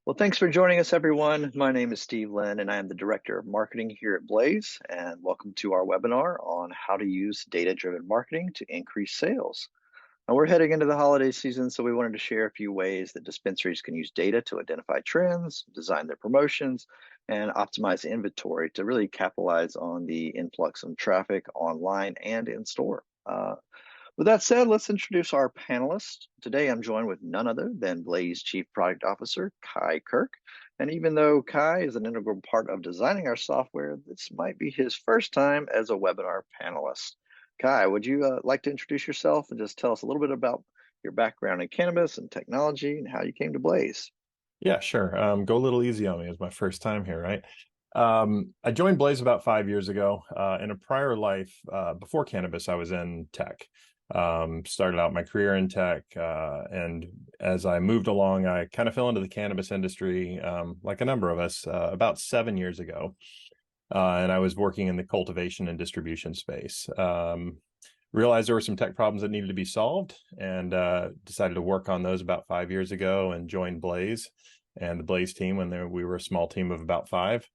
Well, thanks for joining us, everyone. My name is Steve Lynn, and I am the Director of Marketing here at Blaze. And welcome to our webinar on how to use data-driven marketing to increase sales. Now, we're heading into the holiday season, so we wanted to share a few ways that dispensaries can use data to identify trends, design their promotions, and optimize inventory to really capitalize on the influx of traffic online and in store. With that said, let's introduce our panelists. Today, I'm joined with none other than Blaze Chief Product Officer, Kai Kirk. And even though Kai is an integral part of designing our software, this might be his first time as a webinar panelist. Kai, would you like to introduce yourself and just tell us a little bit about your background in cannabis and technology and how you came to Blaze? Yeah, sure. Go a little easy on me. It's my first time here, right? I joined Blaze about 5 years ago. In a prior life, before cannabis, I was in tech. Started out my career in tech, and as I moved along, I kind of fell into the cannabis industry, like a number of us, about 7 years ago. And I was working in the cultivation and distribution space. Realized there were some tech problems that needed to be solved, and decided to work on those about 5 years ago and joined Blaze and the Blaze team when we were a small team of about five.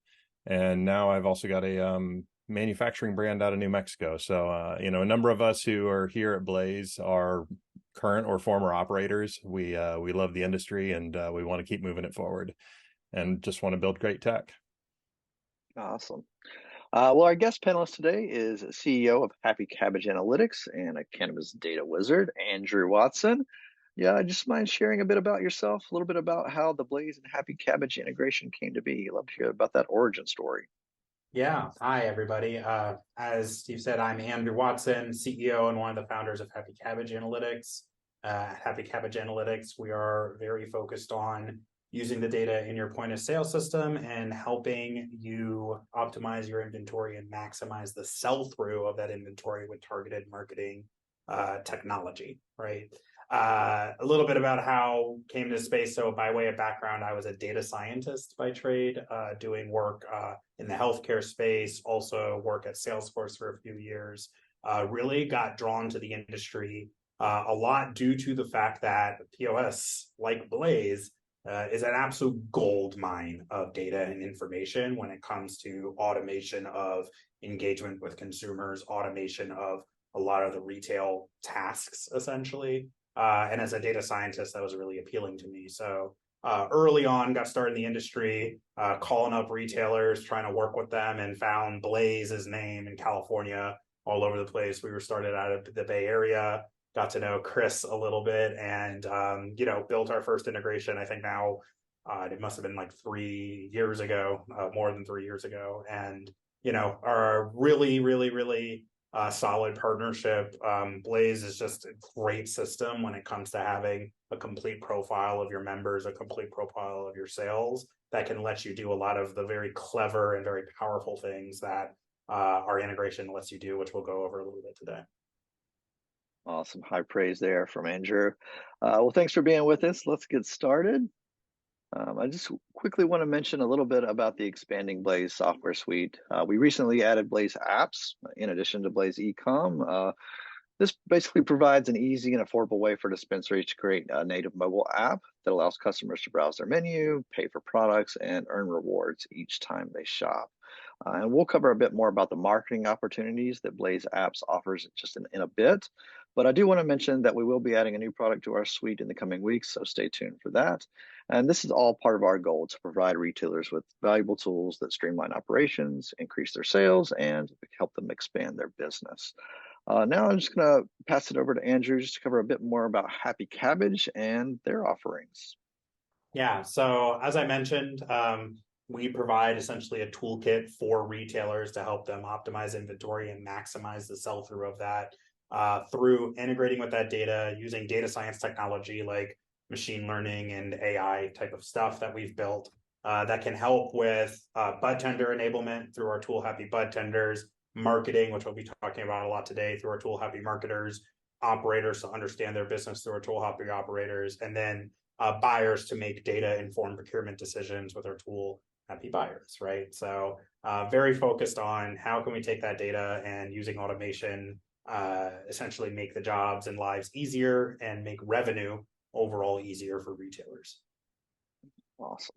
And now I've also got a manufacturing brand out of New Mexico. So, a number of us who are here at Blaze are current or former operators. We love the industry, and we want to keep moving it forward and just want to build great tech. Awesome. Well, our guest panelist today is CEO of Happy Cabbage Analytics and a cannabis data wizard, Andrew Watson. Yeah, just mind sharing a bit about yourself, a little bit about how the Blaze and Happy Cabbage integration came to be. Love to hear about that origin story. Yeah. Hi, everybody. As Steve said, I'm Andrew Watson, CEO and one of the founders of Happy Cabbage Analytics. At Happy Cabbage Analytics, we are very focused on using the data in your point of sale system and helping you optimize your inventory and maximize the sell-through of that inventory with targeted marketing technology, right? A little bit about how came to space. So by way of background, I was a data scientist by trade, doing work in the healthcare space, also work at Salesforce for a few years. Really got drawn to the industry a lot due to the fact that POS, like Blaze, is an absolute gold mine of data and information when it comes to automation of engagement with consumers, automation of a lot of the retail tasks, essentially. And as a data scientist, that was really appealing to me. So early on, got started in the industry, calling up retailers, trying to work with them, and found Blaze's name in California all over the place. We were started out of the Bay Area, got to know Chris a little bit, and built our first integration. I think now it must have been like 3 years ago, more than 3 years ago, and are really, really, really solid partnership. Blaze is just a great system when it comes to having a complete profile of your members, a complete profile of your sales that can let you do a lot of the very clever and very powerful things that our integration lets you do, which we'll go over a little bit today. Awesome. High praise there from Andrew. Well, thanks for being with us. Let's get started. I just quickly want to mention a little bit about the expanding Blaze software suite. We recently added Blaze apps in addition to Blaze Ecom. This basically provides an easy and affordable way for dispensaries to create a native mobile app that allows customers to browse their menu, pay for products, and earn rewards each time they shop. And we'll cover a bit more about the marketing opportunities that Blaze Apps offers just in a bit. But I do want to mention that we will be adding a new product to our suite in the coming weeks, so stay tuned for that. And this is all part of our goal to provide retailers with valuable tools that streamline operations, increase their sales, and help them expand their business. Now I'm just going to pass it over to Andrew just to cover a bit more about Happy Cabbage and their offerings. Yeah, so as I mentioned, we provide essentially a toolkit for retailers to help them optimize inventory and maximize the sell-through of that through integrating with that data using data science technology like machine learning and AI type of stuff that we've built that can help with bud tender enablement through our tool Happy Bud Tenders, marketing, which we'll be talking about a lot today through our tool Happy Marketers, operators to understand their business through our tool Happy Operators, and then buyers to make data-informed procurement decisions with our tool Happy Buyers, right? So very focused on how can we take that data and using automation essentially make the jobs and lives easier and make revenue overall easier for retailers. Awesome.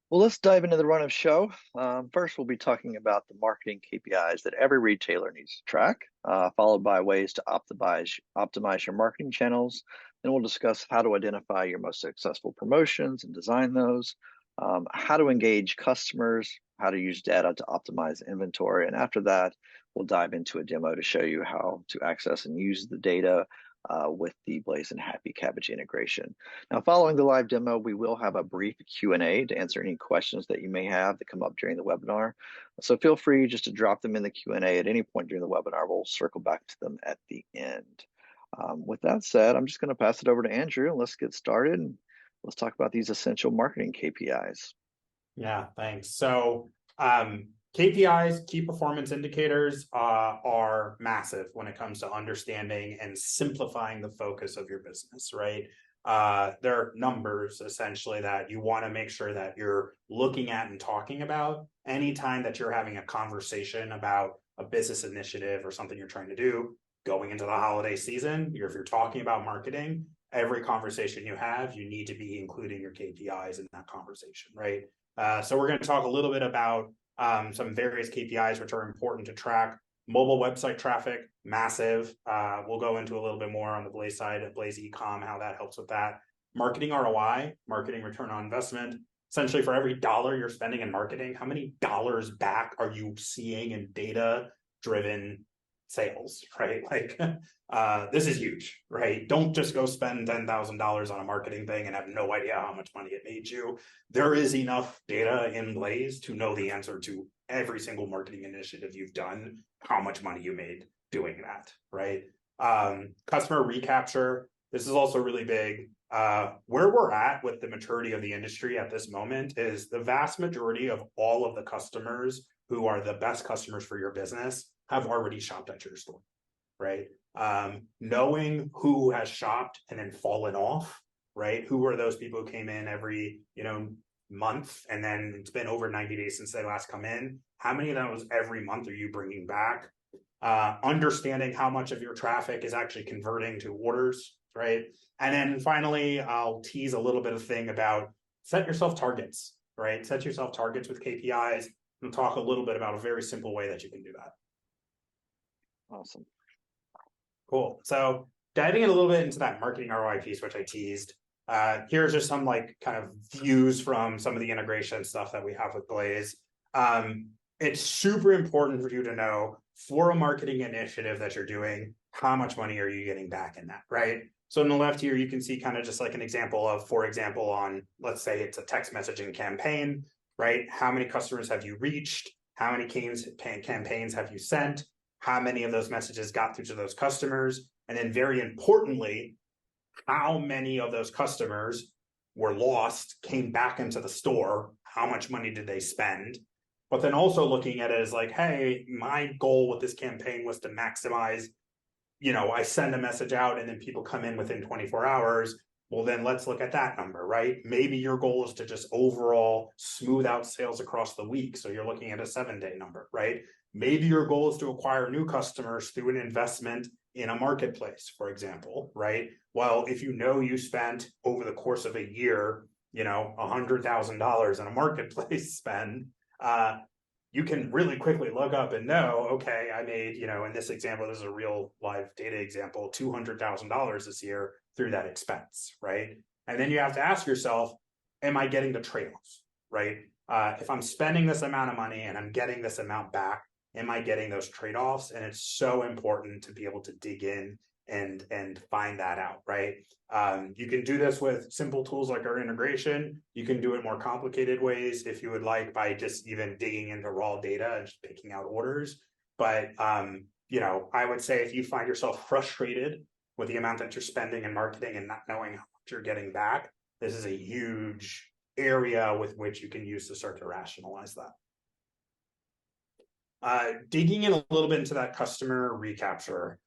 Well, let's dive into the run of show. First, we'll be talking about the marketing KPIs that every retailer needs to track, followed by ways to optimize your marketing channels. Then we'll discuss how to identify your most successful promotions and design those, how to engage customers, how to use data to optimize inventory. And after that, we'll dive into a demo to show you how to access and use the data with the Blaze and Happy Cabbage integration. Now, following the live demo, we will have a brief Q&A to answer any questions that you may have that come up during the webinar. So feel free just to drop them in the Q&A at any point during the webinar. We'll circle back to them at the end. With that said, I'm just going to pass it over to Andrew, and let's get started. And let's talk about these essential marketing KPIs. Yeah, thanks. So KPIs, key performance indicators, are massive when it comes to understanding and simplifying the focus of your business, right? They're numbers essentially that you want to make sure that you're looking at and talking about anytime that you're having a conversation about a business initiative or something you're trying to do going into the holiday season. If you're talking about marketing, every conversation you have, you need to be including your KPIs in that conversation, right? So we're going to talk a little bit about some various KPIs which are important to track. Mobile website traffic, massive. We'll go into a little bit more on the Blaze side of Blaze Ecom, how that helps with that. Marketing ROI, marketing return on investment. Essentially, for every dollar you're spending in marketing, how many dollars back are you seeing in data-driven sales, right? Like, this is huge, right? Don't just go spend $10,000 on a marketing thing and have no idea how much money it made you. There is enough data in Blaze to know the answer to every single marketing initiative you've done, how much money you made doing that, right? Customer recapture. This is also really big. Where we're at with the maturity of the industry at this moment is the vast majority of all of the customers who are the best customers for your business have already shopped at your store, right? Knowing who has shopped and then fallen off, right? Who are those people who came in every, month, and then it's been over 90 days since they last come in? How many of those every month are you bringing back? Understanding how much of your traffic is actually converting to orders, right? And then finally, I'll tease a little bit of thing about set yourself targets, right? Set yourself targets with KPIs. We'll talk a little bit about a very simple way that you can do that. Awesome. Cool. So diving in a little bit into that marketing ROI piece, which I teased, here's just some kind of views from some of the integration stuff that we have with Blaze. It's super important for you to know for a marketing initiative that you're doing, how much money are you getting back in that, right? So on the left here, you can see kind of just like an example of, for example, on, let's say it's a text messaging campaign, right? How many customers have you reached? How many campaigns have you sent? How many of those messages got through to those customers? And then very importantly, how many of those customers were lost, came back into the store? How much money did they spend? But then also looking at it as like, hey, my goal with this campaign was to maximize, I send a message out and then people come in within 24 hours. Well, then let's look at that number, right? Maybe your goal is to just overall smooth out sales across the week. So you're looking at a 7-day number, right? Maybe your goal is to acquire new customers through an investment in a marketplace, for example, right? Well, if you spent over the course of a year, $100,000 in a marketplace spend, you can really quickly look up and know, okay, I made, in this example, this is a real live data example, $200,000 this year through that expense, right? And then you have to ask yourself, am I getting the trade-offs, right? If I'm spending this amount of money and I'm getting this amount back, am I getting those trade-offs? And it's so important to be able to dig in and find that out, right? You can do this with simple tools like our integration. You can do it more complicated ways if you would like, by just even digging into raw data and just picking out orders. But I would say if you find yourself frustrated with the amount that you're spending in marketing and not knowing how much you're getting back, this is a huge area with which you can use to start to rationalize that. Digging in a little bit into that customer recapture.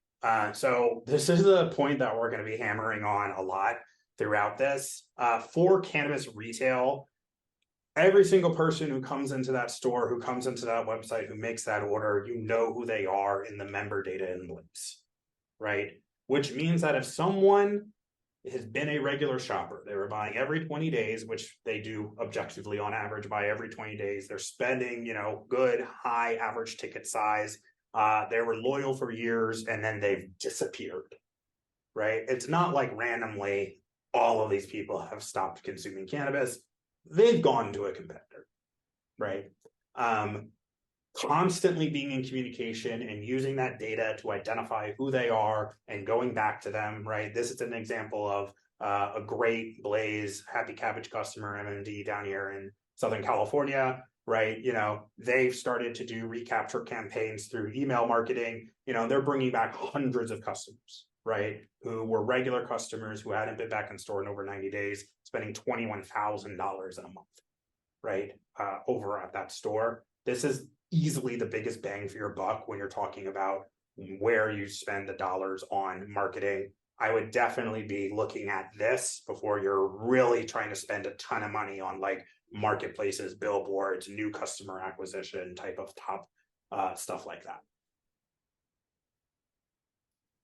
So this is the point that we're going to be hammering on a lot throughout this. For cannabis retail, every single person who comes into that store, who comes into that website, who makes that order, you know who they are in the member data in Blaze, right? Which means that if someone has been a regular shopper. They were buying every 20 days, which they do objectively on average buy every 20 days. They're spending, good high average ticket size. They were loyal for years and then they've disappeared, right? It's not like randomly all of these people have stopped consuming cannabis. They've gone to a competitor, right? Constantly being in communication and using that data to identify who they are and going back to them, right? This is an example of a great Blaze Happy Cabbage customer, MMD, down here in Southern California, right? They've started to do recapture campaigns through email marketing. They're bringing back hundreds of customers, right? Who were regular customers who hadn't been back in store in over 90 days, spending $21,000 in a month, right? Over at that store. This is easily the biggest bang for your buck when you're talking about where you spend the dollars on marketing. I would definitely be looking at this before you're really trying to spend a ton of money on like marketplaces, billboards, new customer acquisition type of top stuff like that.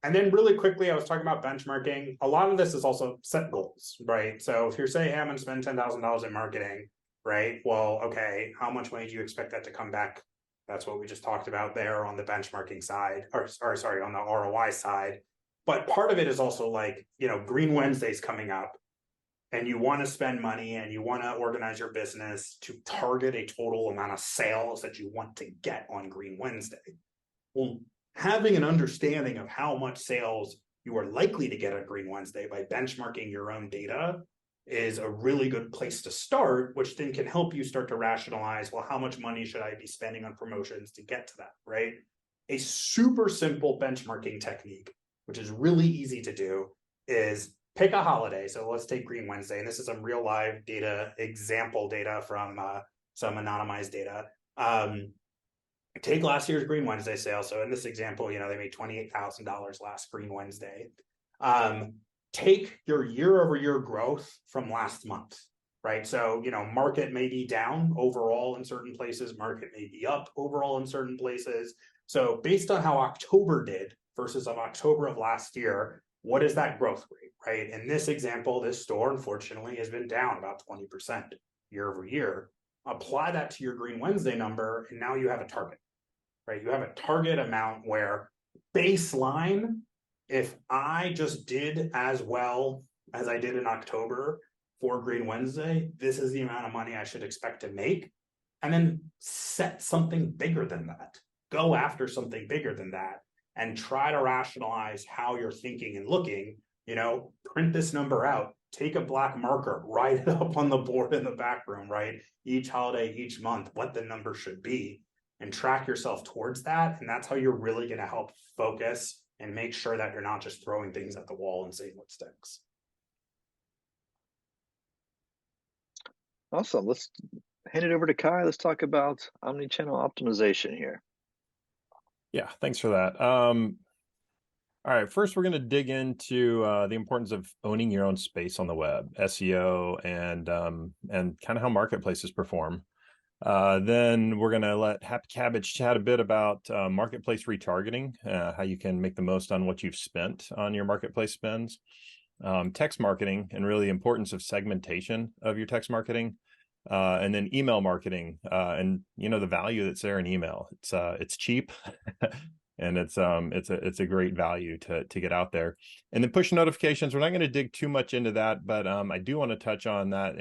And then really quickly, I was talking about benchmarking. A lot of this is also set goals, right? So if you're saying, hey, I'm going to spend $10,000 in marketing, right? Well, okay, how much money do you expect that to come back? That's what we just talked about there on the benchmarking side, or sorry, on the ROI side. But part of it is also like, Green Wednesday's coming up and you want to spend money and you want to organize your business to target a total amount of sales that you want to get on Green Wednesday. Well, having an understanding of how much sales you are likely to get on Green Wednesday by benchmarking your own data is a really good place to start, which then can help you start to rationalize, well, how much money should I be spending on promotions to get to that, right? A super simple benchmarking technique, which is really easy to do, is pick a holiday. So let's take Green Wednesday. And this is some real live data, example data from some anonymized data. Take last year's Green Wednesday sale. So in this example, they made $28,000 last Green Wednesday. Take your year over year growth from last month, right? So, market may be down overall in certain places, market may be up overall in certain places. So based on how October did versus of October of last year, what is that growth rate, right? In this example, this store, unfortunately, has been down about 20% year over year. Apply that to your Green Wednesday number, and now you have a target, right? You have a target amount where baseline, if I just did as well as I did in October for Green Wednesday, this is the amount of money I should expect to make. And then set something bigger than that. Go after something bigger than that and try to rationalize how you're thinking and looking. Print this number out, take a black marker, write it up on the board in the back room, right? Each holiday, each month, what the number should be, and track yourself towards that. And that's how you're really going to help focus and make sure that you're not just throwing things at the wall and seeing what sticks. Awesome. Let's hand it over to Kai. Let's talk about omnichannel optimization here. Yeah, thanks for that. All right, first we're going to dig into the importance of owning your own space on the web, SEO, and kind of how marketplaces perform. Then we're going to let Happy Cabbage chat a bit about marketplace retargeting, how you can make the most on what you've spent on your marketplace spends, text marketing, and really the importance of segmentation of your text marketing, and then email marketing, and the value that's there in email. It's cheap. And it's a great value to get out there. And then push notifications. We're not going to dig too much into that, but I do want to touch on that.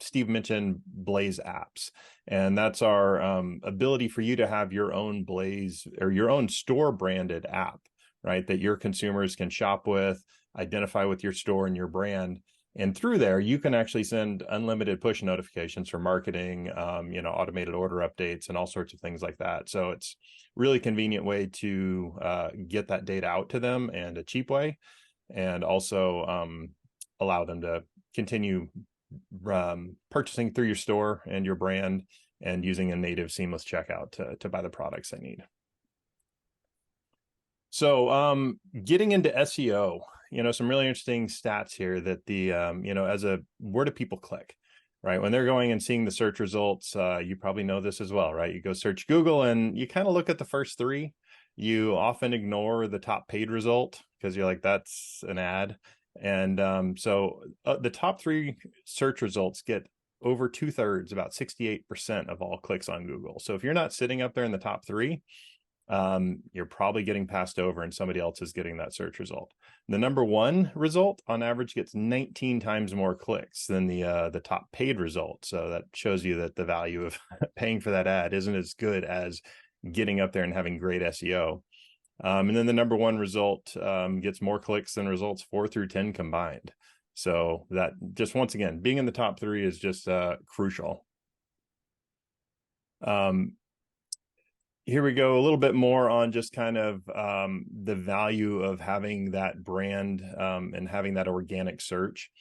Steve mentioned Blaze apps, and that's our ability for you to have your own Blaze or your own store branded app, right? That your consumers can shop with, identify with your store and your brand. And through there, you can actually send unlimited push notifications for marketing, automated order updates and all sorts of things like that. So it's really convenient way to get that data out to them, and a cheap way, and also allow them to continue purchasing through your store and your brand, and using a native seamless checkout to buy the products they need. So getting into SEO, some really interesting stats here that where do people click, right? When they're going and seeing the search results, you probably know this as well, right? You go search Google and you kind of look at the first three. You often ignore the top paid result because you're like, that's an ad. And the top 3 search results get over 2/3, about 68% of all clicks on Google. So if you're not sitting up there in the top 3, you're probably getting passed over and somebody else is getting that search result. The number 1 result on average gets 19 times more clicks than the top paid result. So that shows you that the value of paying for that ad isn't as good as getting up there and having great SEO. And then the number 1 result gets more clicks than results 4 through 10 combined. So that just, once again, being in the top 3 is just crucial. Here we go, a little bit more on just kind of the value of having that brand and having that organic search.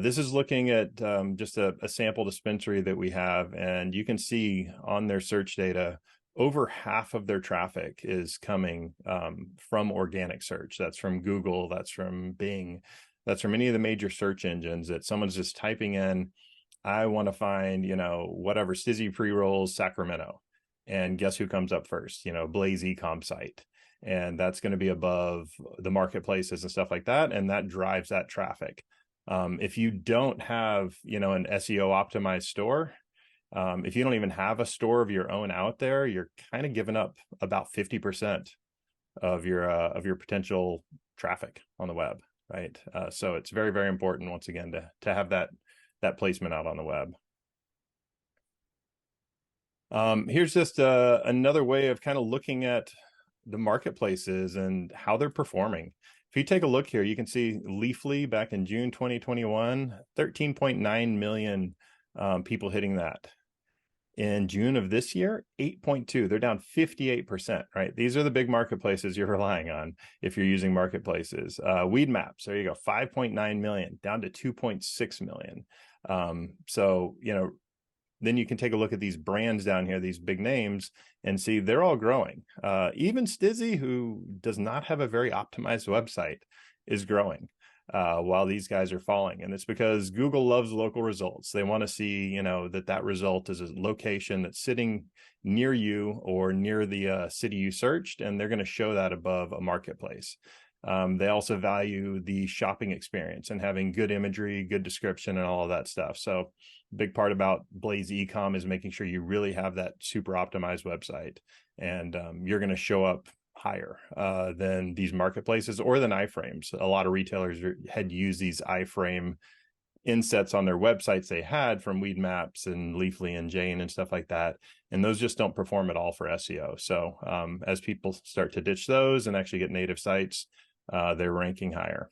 This is looking at just a sample dispensary that we have, and you can see on their search data, over half of their traffic is coming from organic search. That's from Google, that's from Bing, that's from any of the major search engines that someone's just typing in, I want to find, whatever, Stizzy pre-rolls Sacramento. And guess who comes up first? Blaze e-com site. And that's going to be above the marketplaces and stuff like that. And that drives that traffic. If you don't have, an SEO optimized store, if you don't even have a store of your own out there, you're kind of giving up about 50% of your potential traffic on the web, right? So it's very, very important, once again, to have that placement out on the web. Here's just another way of kind of looking at the marketplaces and how they're performing. If you take a look here, you can see Leafly back in June 2021, 13.9 million people hitting that. In June of this year, 8.2. They're down 58%, right? These are the big marketplaces you're relying on if you're using marketplaces. Weed Maps, there you go, 5.9 million, down to 2.6 million. So, then you can take a look at these brands down here, these big names, and see they're all growing. Even Stizzy, who does not have a very optimized website, is growing while these guys are falling. And it's because Google loves local results. They want to see, that result is a location that's sitting near you or near the city you searched, and they're going to show that above a marketplace. They also value the shopping experience and having good imagery, good description, and all of that stuff. So big part about Blaze Ecom is making sure you really have that super optimized website, and you're going to show up higher than these marketplaces or than iframes. A lot of retailers had used these iframe insets on their websites they had from Weed Maps and Leafly and Jane and stuff like that, and those just don't perform at all for SEO. So as people start to ditch those and actually get native sites, they're ranking higher.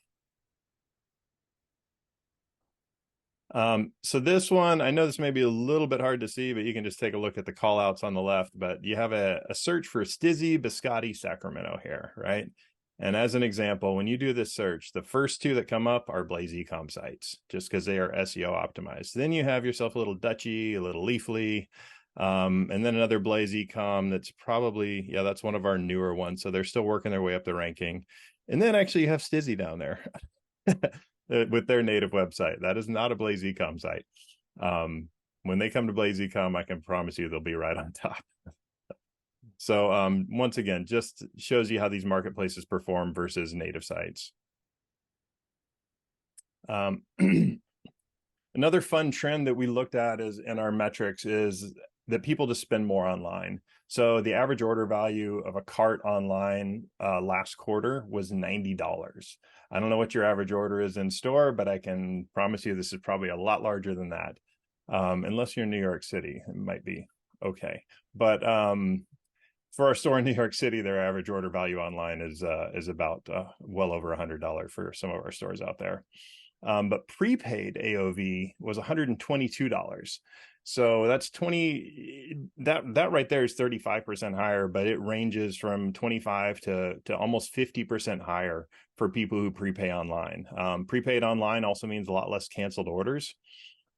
So this one, I know this may be a little bit hard to see, but you can just take a look at the call outs on the left. But you have a search for Stizzy Biscotti Sacramento here, right? And as an example, when you do this search, the first 2 that come up are Blaze Ecom sites, just because they are SEO optimized. Then you have yourself a little Dutchy, a little Leafly, and then another Blaze Ecom that's probably, that's one of our newer ones. So they're still working their way up the ranking. And then actually you have Stizzy down there. With their native website. That is not a Blaze Ecom site. When they come to Blaze Ecom, I can promise you they'll be right on top. So once again, just shows you how these marketplaces perform versus native sites. Another fun trend that we looked at is in our metrics is that people just spend more online. So the average order value of a cart online last quarter was $90. I don't know what your average order is in store, but I can promise you this is probably a lot larger than that. Unless you're in New York City, it might be okay. But for our store in New York City, their average order value online is about well over $100 for some of our stores out there. But prepaid AOV was $122. So that's that right there is 35% higher, but it ranges from 25 to almost 50% higher for people who prepay online. Prepaid online also means a lot less canceled orders.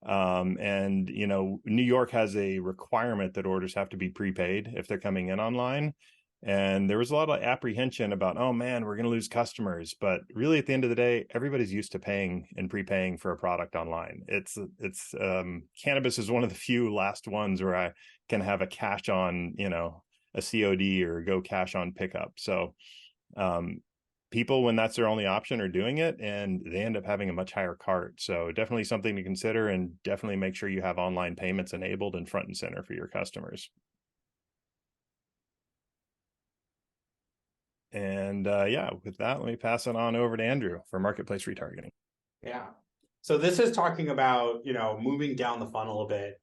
And New York has a requirement that orders have to be prepaid if they're coming in online. And there was a lot of apprehension about, oh man, we're going to lose customers. But really, at the end of the day, everybody's used to paying and prepaying for a product online. It's Cannabis is one of the few last ones where I can have a cash on, a COD or go cash on pickup. So people, when that's their only option, are doing it, and they end up having a much higher cart. So definitely something to consider, and definitely make sure you have online payments enabled and front and center for your customers. And yeah, with that, let me pass it on over to Andrew for marketplace retargeting. Yeah. So this is talking about, moving down the funnel a bit,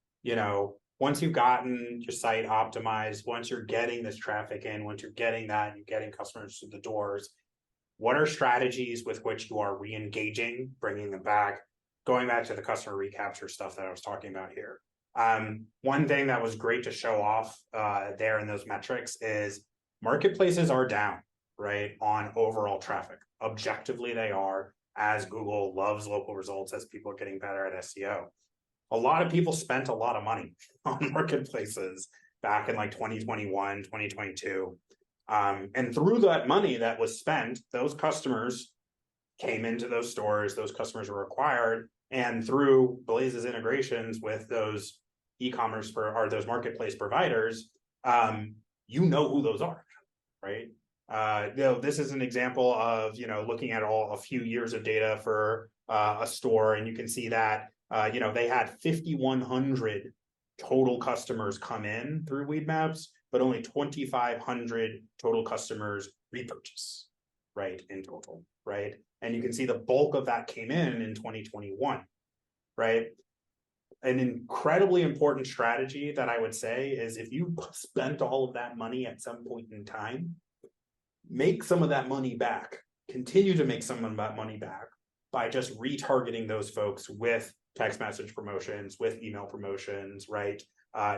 once you've gotten your site optimized, once you're getting this traffic in, once you're getting that, you're getting customers through the doors, what are strategies with which you are re-engaging, bringing them back, going back to the customer recapture stuff that I was talking about here. One thing that was great to show off there in those metrics is marketplaces are down, right, on overall traffic. Objectively, they are, as Google loves local results, as people are getting better at SEO. A lot of people spent a lot of money on marketplaces back in like 2021, 2022. And through that money that was spent, those customers came into those stores, those customers were acquired, and through Blaze's integrations with those e-commerce or those marketplace providers, who those are, right? This is an example of, looking at a few years of data for a store, and you can see that, they had 5,100 total customers come in through Weedmaps, but only 2,500 total customers repurchase, right, in total, right? And you can see the bulk of that came in 2021, right? An incredibly important strategy that I would say is, if you spent all of that money at some point in time, make some of that money back, continue to make some of that money back by just retargeting those folks with text message promotions, with email promotions, right?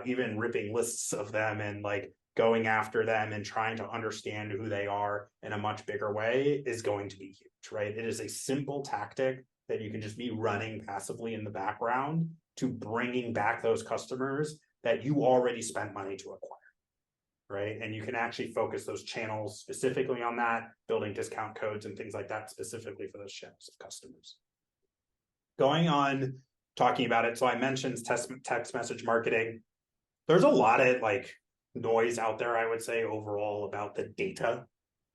Even ripping lists of them and like going after them and trying to understand who they are in a much bigger way is going to be huge, right? It is a simple tactic that you can just be running passively in the background to bringing back those customers that you already spent money to acquire, right? And you can actually focus those channels specifically on that, building discount codes and things like that specifically for those channels of customers. Going on, talking about it, so I mentioned text message marketing. There's a lot of like noise out there, I would say, overall about the data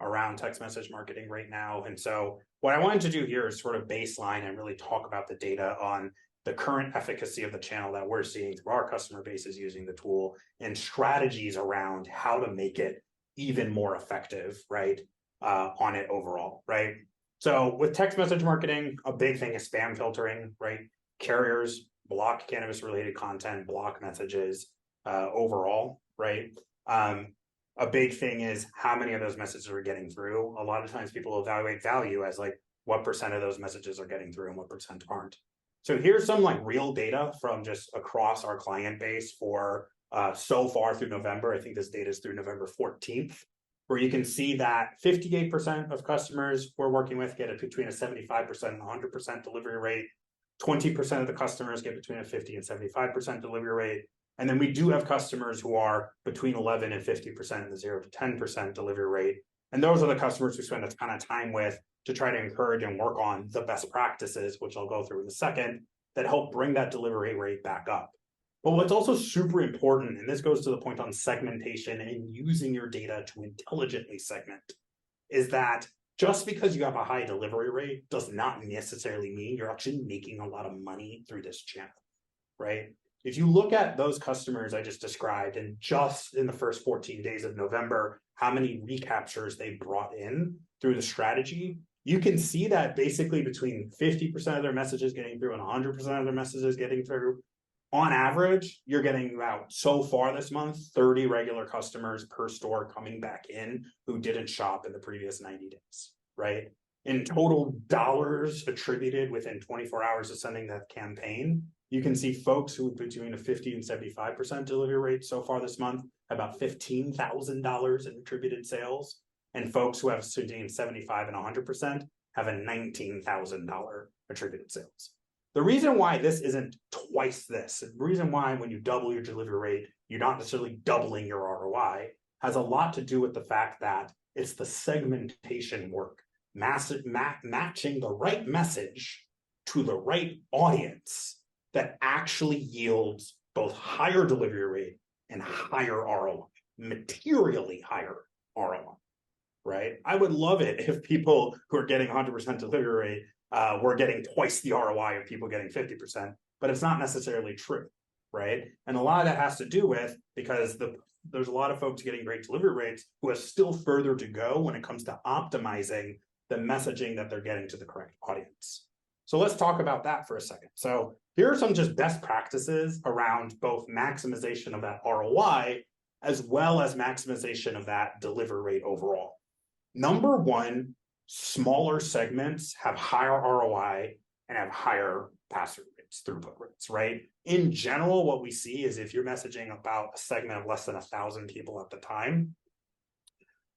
around text message marketing right now. And so what I wanted to do here is sort of baseline and really talk about the data on the current efficacy of the channel that we're seeing through our customer bases using the tool, and strategies around how to make it even more effective, right, on it overall, right? So with text message marketing, a big thing is spam filtering, right? Carriers block cannabis-related content, block messages overall, right? A big thing is how many of those messages are getting through. A lot of times people evaluate value as like what percent of those messages are getting through and what percent aren't. So here's some like real data from just across our client base for so far through November. I think this data is through November 14th, where you can see that 58% of customers we're working with get between a 75% and 100% delivery rate. 20% of the customers get between a 50 and 75% delivery rate. And then we do have customers who are between 11 and 50% in the 0 to 10% delivery rate. And those are the customers we spend a ton of time with to try to encourage and work on the best practices, which I'll go through in a second, that help bring that delivery rate back up. But what's also super important, and this goes to the point on segmentation and using your data to intelligently segment, is that just because you have a high delivery rate does not necessarily mean you're actually making a lot of money through this channel, right? If you look at those customers I just described, and just in the first 14 days of November, how many recaptures they brought in through the strategy, you can see that basically between 50% of their messages getting through and 100% of their messages getting through, on average, you're getting about, so far this month, 30 regular customers per store coming back in who didn't shop in the previous 90 days, right? In total dollars attributed within 24 hours of sending that campaign, you can see folks who between a 50 and 75% delivery rate so far this month, about $15,000 in attributed sales. And folks who have between 75 and 100% have a $19,000 attributed sales. The reason why this isn't twice this, the reason why when you double your delivery rate, you're not necessarily doubling your ROI, has a lot to do with the fact that it's the segmentation work, matching the right message to the right audience that actually yields both higher delivery rate and higher ROI, materially higher ROI, right? I would love it if people who are getting 100% delivery rate were getting twice the ROI of people getting 50%, but it's not necessarily true, right? And a lot of that has to do with because there's a lot of folks getting great delivery rates who have still further to go when it comes to optimizing the messaging that they're getting to the correct audience. So let's talk about that for a second. So here are some just best practices around both maximization of that ROI as well as maximization of that delivery rate overall. Number one, smaller segments have higher ROI and have higher pass-through rates, throughput rates, right? In general, what we see is if you're messaging about a segment of less than 1,000 people at the time,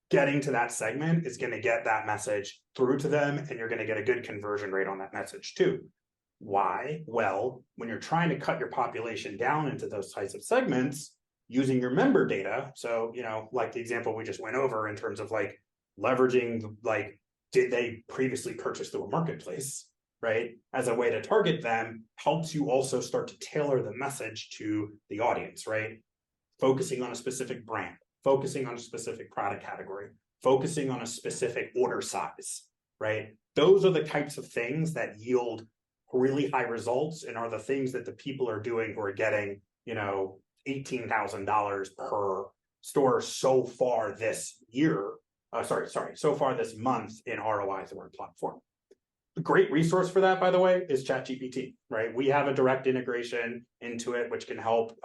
getting to that segment is going to get that message through to them, and you're going to get a good conversion rate on that message too. Why? Well, when you're trying to cut your population down into those types of segments, using your member data, so, like the example we just went over in terms of like leveraging, like, did they previously purchase through a marketplace, right? As a way to target them helps you also start to tailor the message to the audience, right? Focusing on a specific brand, focusing on a specific product category, focusing on a specific order size, right? Those are the types of things that yield really high results and are the things that the people are doing who are getting, $18,000 per store so far this year. So far this month in ROI through our platform. A great resource for that, by the way, is ChatGPT, right? We have a direct integration into it, which can help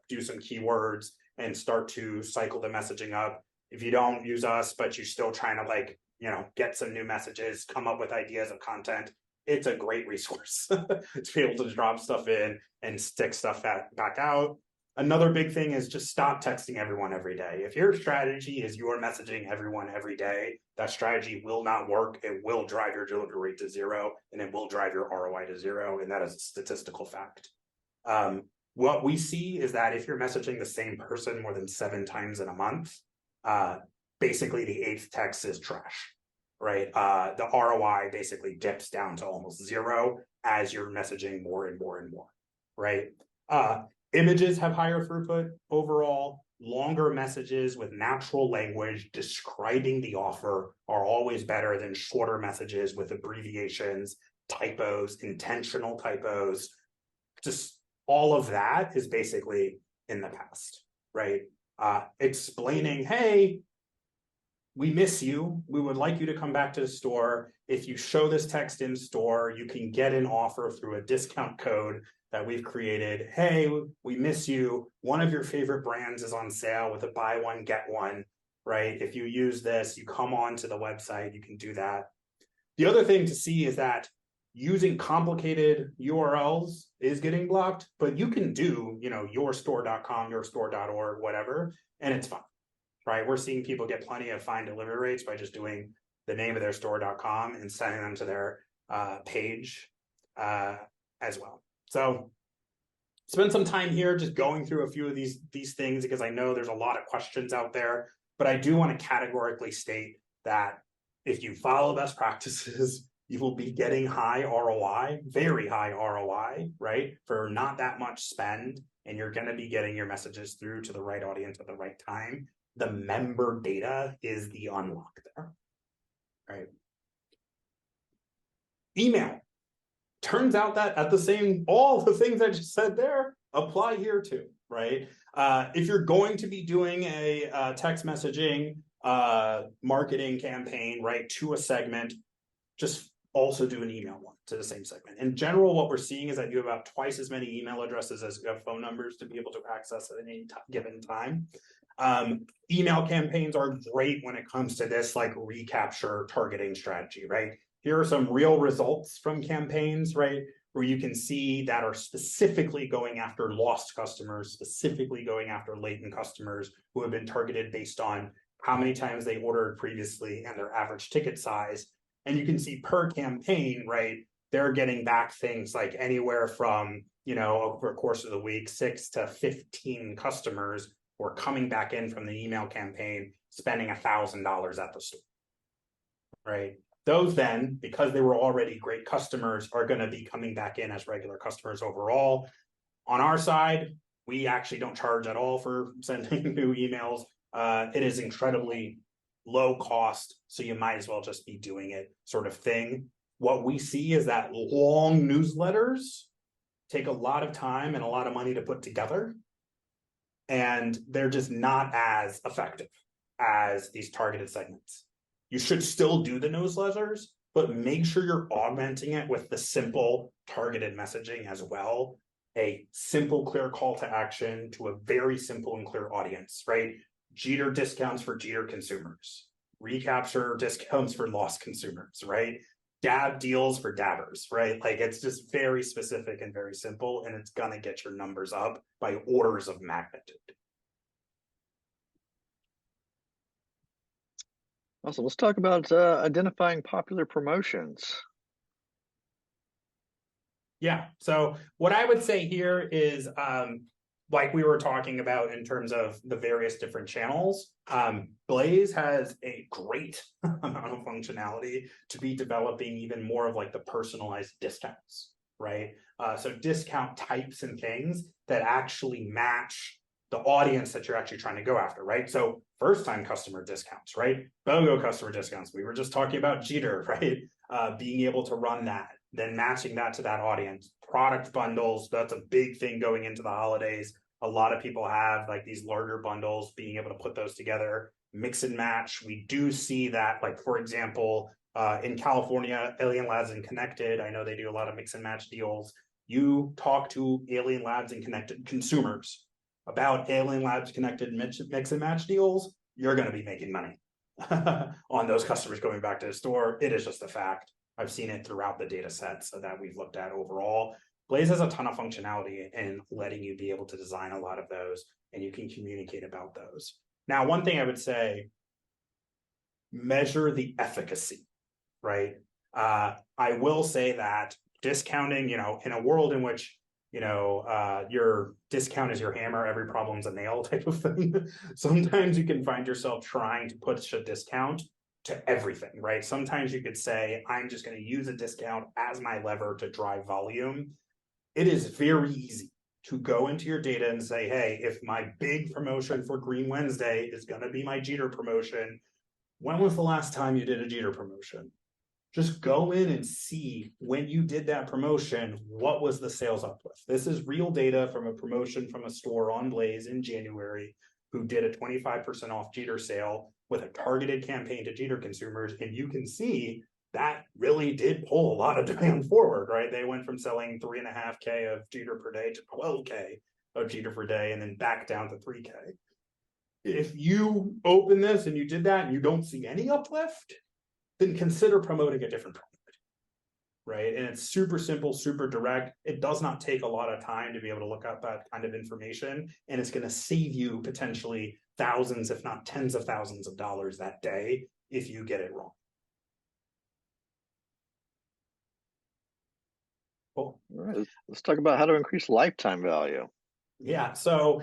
do some keywords and start to cycle the messaging up. If you don't use us, but you're still trying to get some new messages, come up with ideas of content, it's a great resource to be able to drop stuff in and stick stuff back out. Another big thing is just stop texting everyone every day. If your strategy is you're messaging everyone every day, that strategy will not work. It will drive your delivery rate to zero, and it will drive your ROI to zero, and that is a statistical fact. What we see is that if you're messaging the same person more than 7 times in a month, basically the 8th text is trash, right? The ROI basically dips down to almost zero as you're messaging more and more and more, right? Images have higher throughput overall. Longer messages with natural language describing the offer are always better than shorter messages with abbreviations, typos, intentional typos. Just all of that is basically in the past, right? Explaining, hey, we miss you. We would like you to come back to the store. If you show this text in store, you can get an offer through a discount code that we've created. Hey, we miss you. One of your favorite brands is on sale with a buy one, get one, right? If you use this, you come on to the website, you can do that. The other thing to see is that using complicated URLs is getting blocked, but you can do, yourstore.com, yourstore.org, whatever, and it's fine, right? We're seeing people get plenty of fine delivery rates by just doing the name of their store.com and sending them to their page as well. So spend some time here just going through a few of these things because I know there's a lot of questions out there, but I do want to categorically state that if you follow best practices, you will be getting high ROI, very high ROI, right? For not that much spend, and you're going to be getting your messages through to the right audience at the right time. The member data is the unlock there, right? Email. Turns out that all the things I just said there apply here too, right? If you're going to be doing a text messaging marketing campaign, right, to a segment, just also do an email one to the same segment. In general, what we're seeing is that you have about twice as many email addresses as you have phone numbers to be able to access at any given time. Email campaigns are great when it comes to this like recapture targeting strategy, right? Here are some real results from campaigns, right? Where you can see that are specifically going after lost customers, specifically going after latent customers who have been targeted based on how many times they ordered previously and their average ticket size. And you can see per campaign, right? They're getting back things like anywhere from, over the course of the week, 6 to 15 customers who are coming back in from the email campaign, spending $1,000 at the store, right? Those then, because they were already great customers, are going to be coming back in as regular customers overall. On our side, we actually don't charge at all for sending new emails. It is incredibly low cost, so you might as well just be doing it sort of thing. What we see is that long newsletters take a lot of time and a lot of money to put together, and they're just not as effective as these targeted segments. You should still do the newsletters, but make sure you're augmenting it with the simple targeted messaging as well. A simple, clear call to action to a very simple and clear audience, right? Jeter discounts for Jeter consumers, recapture discounts for lost consumers, right? Dab deals for dabbers, right? Like, it's just very specific and very simple, and it's gonna get your numbers up by orders of magnitude. Awesome. Let's talk about identifying popular promotions. Yeah. So what I would say here is, like we were talking about in terms of the various different channels, Blaze has a great amount of functionality to be developing even more of like the personalized discounts, right? So discount types and things that actually match the audience that you're actually trying to go after, right? So first-time customer discounts, right? BOGO customer discounts. We were just talking about Jeter, right? Being able to run that, then matching that to that audience. Product bundles, that's a big thing going into the holidays. A lot of people have like these larger bundles, being able to put those together, mix and match. We do see that, like, for example, in California, Alien Labs and Connected, I know they do a lot of mix and match deals. You talk to Alien Labs and Connected consumers about Alien Labs Connected mix and match deals, you're going to be making money on those customers going back to the store. It is just a fact. I've seen it throughout the data sets that we've looked at overall. Blaze has a ton of functionality in letting you be able to design a lot of those, and you can communicate about those. Now, one thing I would say, measure the efficacy, right? I will say that discounting, in a world in which your discount is your hammer, every problem's a nail type of thing. Sometimes you can find yourself trying to push a discount to everything, right? Sometimes you could say, I'm just going to use a discount as my lever to drive volume. It is very easy to go into your data and say, hey, if my big promotion for Green Wednesday is going to be my Jeter promotion, when was the last time you did a Jeter promotion? Just go in and see when you did that promotion, what was the sales uplift? This is real data from a promotion from a store on Blaze in January who did a 25% off Jeter sale with a targeted campaign to Jeter consumers. And you can see that really did pull a lot of demand forward, right? They went from selling 3.5K of Jeter per day to 12K of Jeter per day, and then back down to 3K. If you open this and you did that and you don't see any uplift, then consider promoting a different product, right? And it's super simple, super direct. It does not take a lot of time to be able to look up that kind of information, and it's going to save you potentially thousands, if not tens of thousands of dollars that day if you get it wrong. Cool. All right, let's talk about how to increase lifetime value. Yeah, so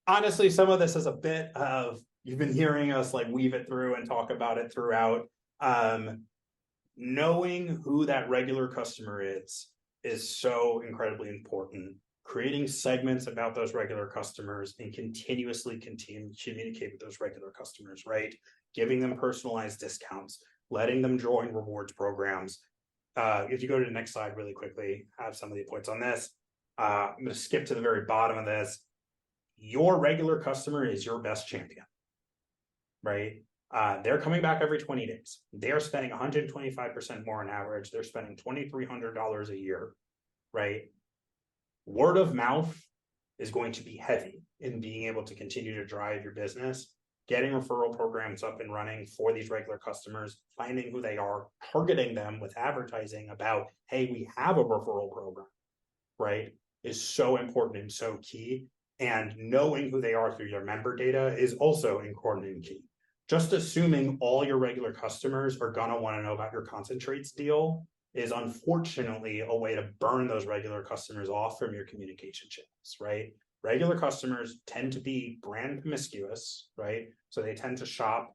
honestly, some of this is a bit of, you've been hearing us like weave it through and talk about it throughout. Knowing who that regular customer is so incredibly important. Creating segments about those regular customers and continuously communicate with those regular customers, right? Giving them personalized discounts, letting them join rewards programs. If you go to the next slide really quickly, I have some of the points on this. I'm going to skip to the very bottom of this. Your regular customer is your best champion, right? They're coming back every 20 days. They're spending 125% more on average. They're spending $2,300 a year, right? Word of mouth is going to be heavy in being able to continue to drive your business, getting referral programs up and running for these regular customers, finding who they are, targeting them with advertising about, hey, we have a referral program, right? Is so important and so key. And knowing who they are through your member data is also important and key. Just assuming all your regular customers are going to want to know about your concentrates deal is unfortunately a way to burn those regular customers off from your communication channels, right? Regular customers tend to be brand promiscuous, right? So they tend to shop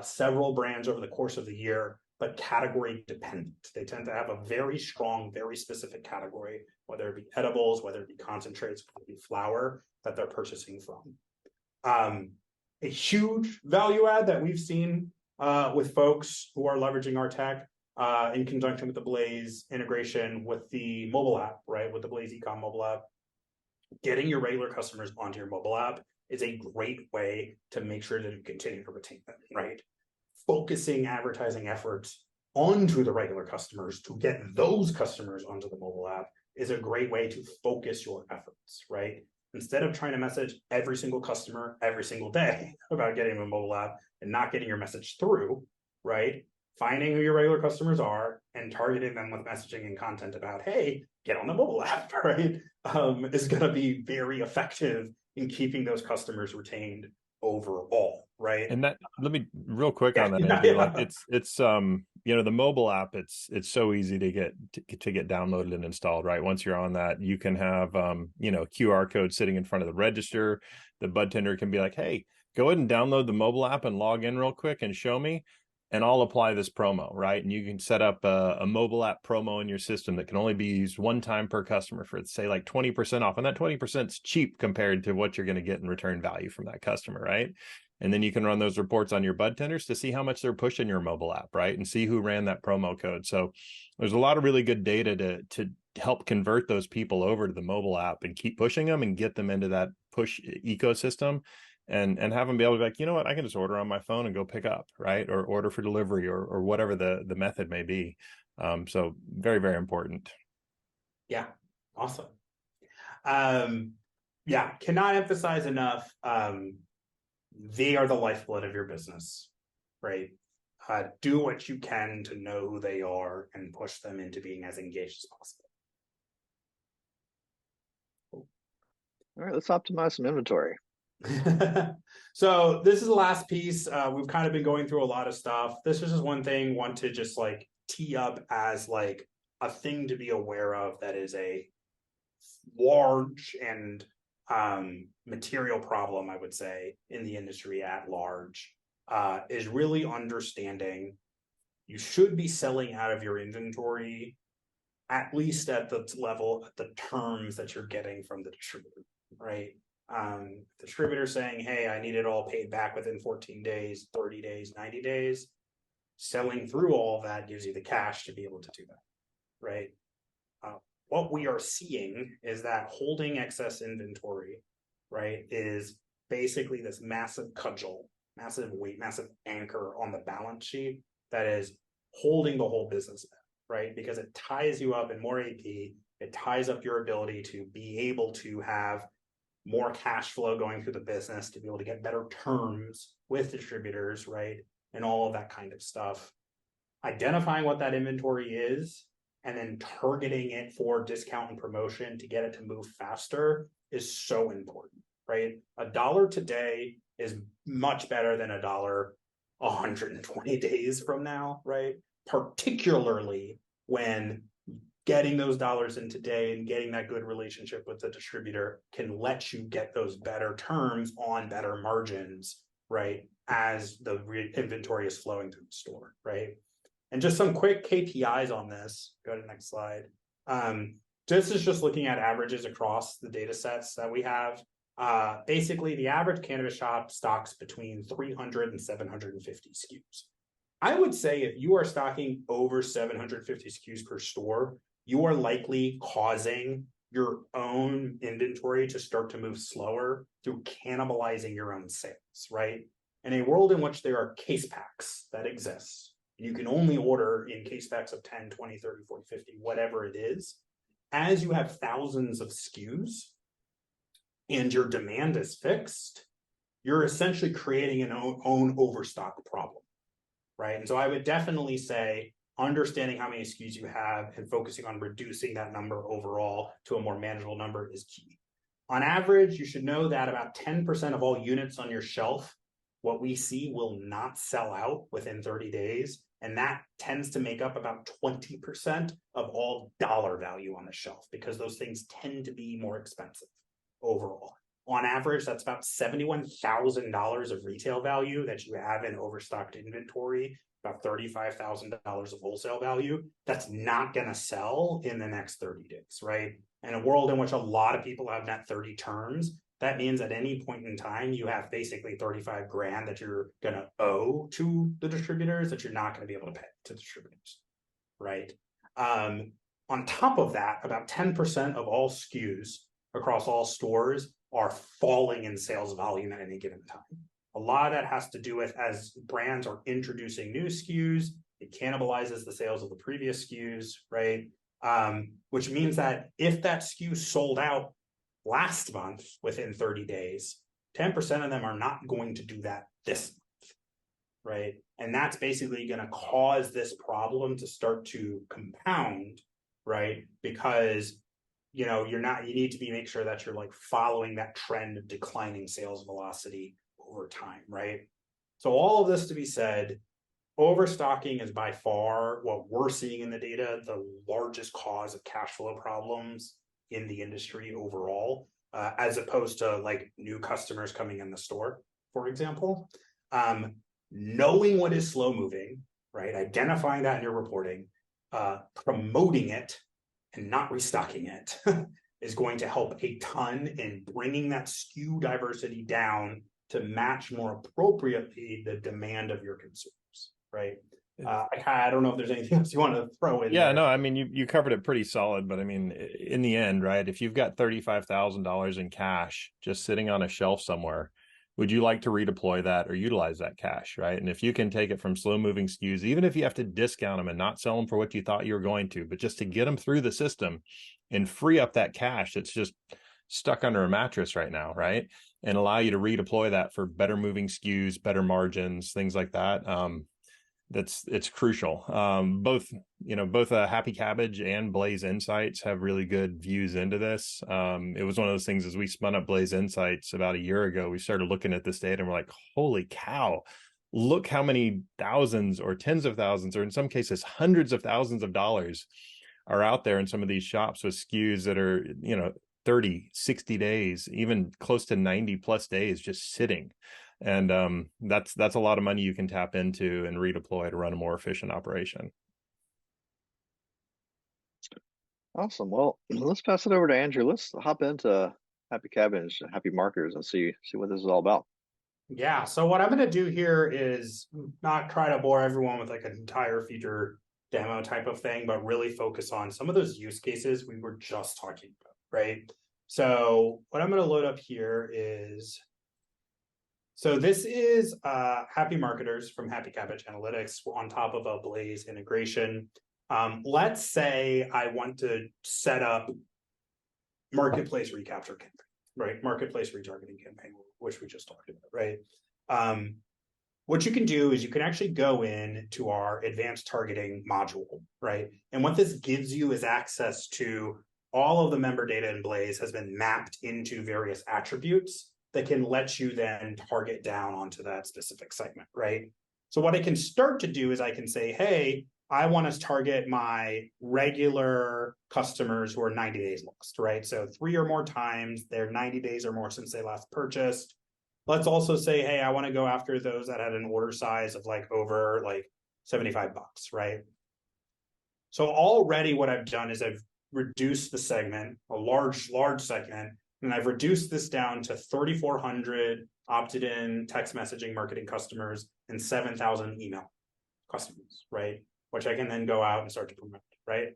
several brands over the course of the year, but category dependent. They tend to have a very strong, very specific category, whether it be edibles, whether it be concentrates, whether it be flour that they're purchasing from. A huge value add that we've seen with folks who are leveraging our tech in conjunction with the Blaze integration with the mobile app, right? With the Blaze Ecom mobile app, getting your regular customers onto your mobile app is a great way to make sure that you continue to retain them, right? Focusing advertising efforts onto the regular customers to get those customers onto the mobile app is a great way to focus your efforts, right? Instead of trying to message every single customer every single day about getting a mobile app and not getting your message through, right? Finding who your regular customers are and targeting them with messaging and content about, hey, get on the mobile app, right? Is going to be very effective in keeping those customers retained overall, right? And that, let me real quick Yeah, on that, yeah, Andrew. Like yeah. it's the mobile app, it's so easy to get downloaded and installed, right? Once you're on that, you can have QR code sitting in front of the register. The bud tender can be like, hey, go ahead and download the mobile app and log in real quick and show me, and I'll apply this promo, right? And you can set up a mobile app promo in your system that can only be used one time per customer for, say, like 20% off. And that 20% is cheap compared to what you're going to get in return value from that customer, right? And then you can run those reports on your bud tenders to see how much they're pushing your mobile app, right? And see who ran that promo code. So there's a lot of really good data to help convert those people over to the mobile app and keep pushing them and get them into that push ecosystem, and have them be able to be like, you know what, I can just order on my phone and go pick up, right? Or order for delivery, or whatever the method may be. So very, very important. Yeah, awesome. Yeah, cannot emphasize enough. They are the lifeblood of your business, right? Do what you can to know who they are and push them into being as engaged as possible. All right, let's optimize some inventory. So this is the last piece. We've kind of been going through a lot of stuff. This is just one thing, want to just like tee up as like a thing to be aware of that is a large and material problem, I would say, in the industry at large, is really understanding you should be selling out of your inventory at least at the level, at the terms that you're getting from the distributor, right? The distributor saying, hey, I need it all paid back within 14 days, 30 days, 90 days. Selling through all of that gives you the cash to be able to do that, right? What we are seeing is that holding excess inventory, right, is basically this massive cudgel, massive weight, massive anchor on the balance sheet that is holding the whole business back, right? Because it ties you up in more AP, it ties up your ability to be able to have more cash flow going through the business, to be able to get better terms with distributors, right? And all of that kind of stuff. Identifying what that inventory is and then targeting it for discount and promotion to get it to move faster is so important, right? $1 today is much better than $1 120 days from now, right? Particularly when getting those dollars in today and getting that good relationship with the distributor can let you get those better terms on better margins, right? As the inventory is flowing through the store, right? And just some quick KPIs on this. Go to the next slide. This is just looking at averages across the data sets that we have. Basically, the average cannabis shop stocks between 300 and 750 SKUs. I would say if you are stocking over 750 SKUs per store, you are likely causing your own inventory to start to move slower through cannibalizing your own sales, right? In a world in which there are case packs that exist, you can only order in case packs of 10, 20, 30, 40, 50, whatever it is. As you have thousands of SKUs and your demand is fixed, you're essentially creating an own overstock problem, right? And so I would definitely say understanding how many SKUs you have and focusing on reducing that number overall to a more manageable number is key. On average, you should know that about 10% of all units on your shelf, what we see, will not sell out within 30 days. And that tends to make up about 20% of all dollar value on the shelf because those things tend to be more expensive overall. On average, that's about $71,000 of retail value that you have in overstocked inventory, about $35,000 of wholesale value. That's not going to sell in the next 30 days, right? In a world in which a lot of people have net 30 terms, that means at any point in time, you have basically 35 grand that you're going to owe to the distributors that you're not going to be able to pay to distributors, right? On top of that, about 10% of all SKUs across all stores are falling in sales volume at any given time. A lot of that has to do with as brands are introducing new SKUs, it cannibalizes the sales of the previous SKUs, right? Which means that if that SKU sold out last month within 30 days, 10% of them are not going to do that this month, right? And that's basically going to cause this problem to start to compound, right? Because you need to make sure that you're like following that trend of declining sales velocity over time, right? So all of this to be said, overstocking is by far what we're seeing in the data, the largest cause of cash flow problems in the industry overall, as opposed to like new customers coming in the store, for example. Knowing what is slow moving, right? Identifying that in your reporting, promoting it and not restocking it is going to help a ton in bringing that SKU diversity down to match more appropriately the demand of your consumers, right? I don't know if there's anything else you want to throw in. Yeah, there. no, I mean, you covered it pretty solid, but I mean, in the end, right, if you've got $35,000 in cash just sitting on a shelf somewhere, would you like to redeploy that or utilize that cash, right? And if you can take it from slow moving SKUs, even if you have to discount them and not sell them for what you thought you were going to, but just to get them through the system and free up that cash that's just stuck under a mattress right now, right? And allow you to redeploy that for better moving SKUs, better margins, things like that. It's crucial. Both Happy Cabbage and Blaze Insights have really good views into this. It was one of those things as we spun up Blaze Insights about a year ago, we started looking at this data and we're like, holy cow, look how many thousands or tens of thousands, or in some cases, hundreds of thousands of dollars are out there in some of these shops with SKUs that are, 30, 60 days, even close to 90 plus days just sitting. And that's a lot of money you can tap into and redeploy to run a more efficient operation. Awesome. Well, let's pass it over to Andrew. Let's hop into Happy Cabbage and Happy Markers and see what this is all about. Yeah. So what I'm going to do here is not try to bore everyone with like an entire feature demo type of thing, but really focus on some of those use cases we were just talking about, right? So what I'm going to load up here is, so this is Happy Marketers from Happy Cabbage Analytics on top of a Blaze integration. Let's say I want to set up marketplace recapture campaign, right? Marketplace retargeting campaign, which we just talked about, right? What you can do is you can actually go in to our advanced targeting module, right? And what this gives you is access to all of the member data in Blaze has been mapped into various attributes that can let you then target down onto that specific segment, right? So what I can start to do is I can say, hey, I want to target my regular customers who are 90 days lost, right? So 3 or more times, they're 90 days or more since they last purchased. Let's also say, hey, I want to go after those that had an order size of like over like $75, right? So already what I've done is I've reduced the segment, a large segment, and I've reduced this down to 3,400 opted-in text messaging marketing customers and 7,000 email customers, right? Which I can then go out and start to promote, right?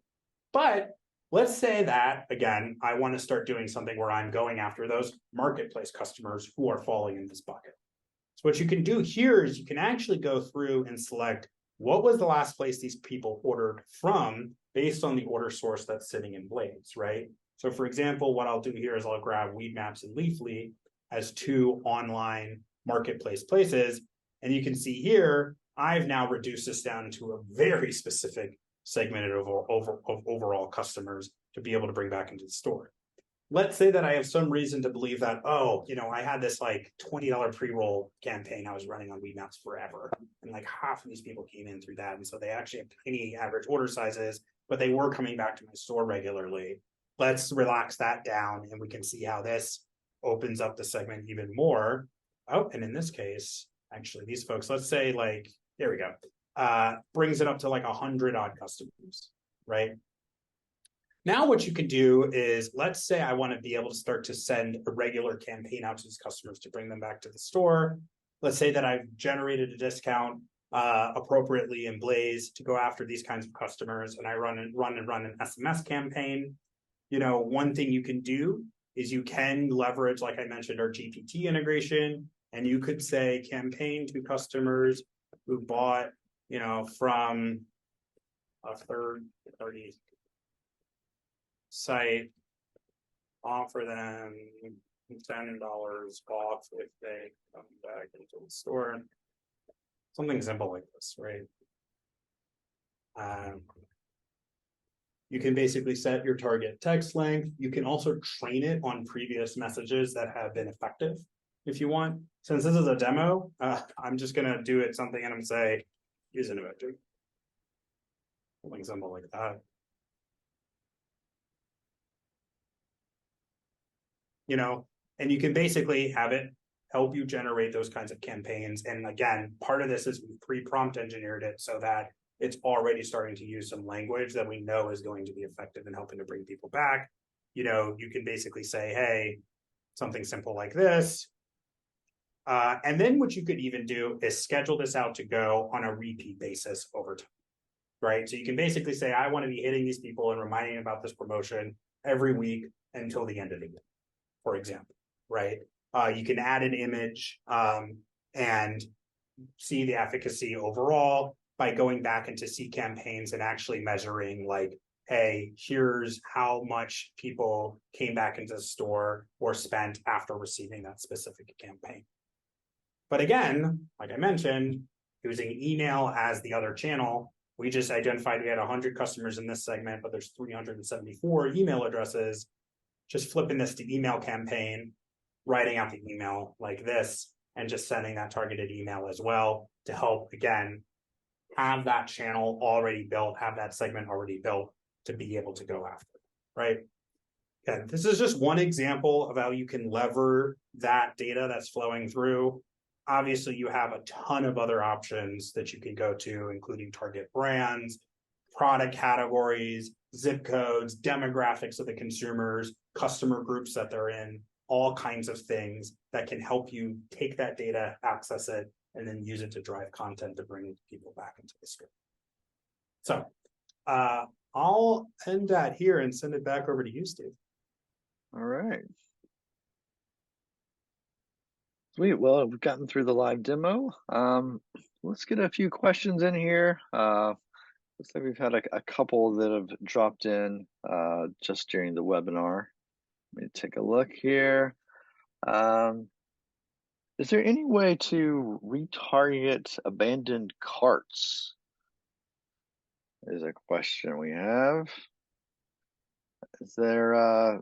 But let's say that, again, I want to start doing something where I'm going after those marketplace customers who are falling in this bucket. So what you can do here is you can actually go through and select what was the last place these people ordered from based on the order source that's sitting in Blaze, right? So for example, what I'll do here is I'll grab Weedmaps and Leafly as 2 online marketplace places. And you can see here, I've now reduced this down to a very specific segmented of overall customers to be able to bring back into the store. Let's say that I have some reason to believe that, I had this like $20 pre-roll campaign I was running on Weedmaps forever. And like half of these people came in through that. And so they actually have tiny average order sizes, but they were coming back to my store regularly. Let's relax that down and we can see how this opens up the segment even more. Oh, and in this case, actually these folks, let's say like, there we go, brings it up to like 100 odd customers, right? Now what you can do is, let's say I want to be able to start to send a regular campaign out to these customers to bring them back to the store. Let's say that I've generated a discount appropriately in Blaze to go after these kinds of customers, and I run an SMS campaign. One thing you can do is you can leverage, like I mentioned, our GPT integration, and you could say campaign to customers who bought, from a third party site, offer them $10 off if they come back into the store. Something simple like this, right? You can basically set your target text length. You can also train it on previous messages that have been effective if you want. Since this is a demo, I'm just going to do it something and I'm say, use an emoji. Something simple like that. And you can basically have it help you generate those kinds of campaigns. And again, part of this is we pre-prompt engineered it so that it's already starting to use some language that we know is going to be effective in helping to bring people back. You can basically say, hey, something simple like this. And then what you could even do is schedule this out to go on a repeat basis over time, right? So you can basically say, I want to be hitting these people and reminding them about this promotion every week until the end of the year, for example, right? You can add an image and see the efficacy overall by going back into see campaigns and actually measuring like, hey, here's how much people came back into the store or spent after receiving that specific campaign. But again, like I mentioned, using email as the other channel, we just identified we had 100 customers in this segment, but there's 374 email addresses. Just flipping this to email campaign, writing out the email like this, and just sending that targeted email as well to help, again, have that channel already built, have that segment already built to be able to go after, right? Okay, this is just one example of how you can lever that data that's flowing through. Obviously, you have a ton of other options that you can go to, including target brands, product categories, zip codes, demographics of the consumers, customer groups that they're in, all kinds of things that can help you take that data, access it, and then use it to drive content to bring people back into the store. So I'll end that here and send it back over to you, Steve. All right. Sweet. Well, we've gotten through the live demo. Let's get a few questions in here. Looks like we've had a couple that have dropped in just during the webinar. Let me take a look here. Is there any way to retarget abandoned carts? Is a question we have. Is there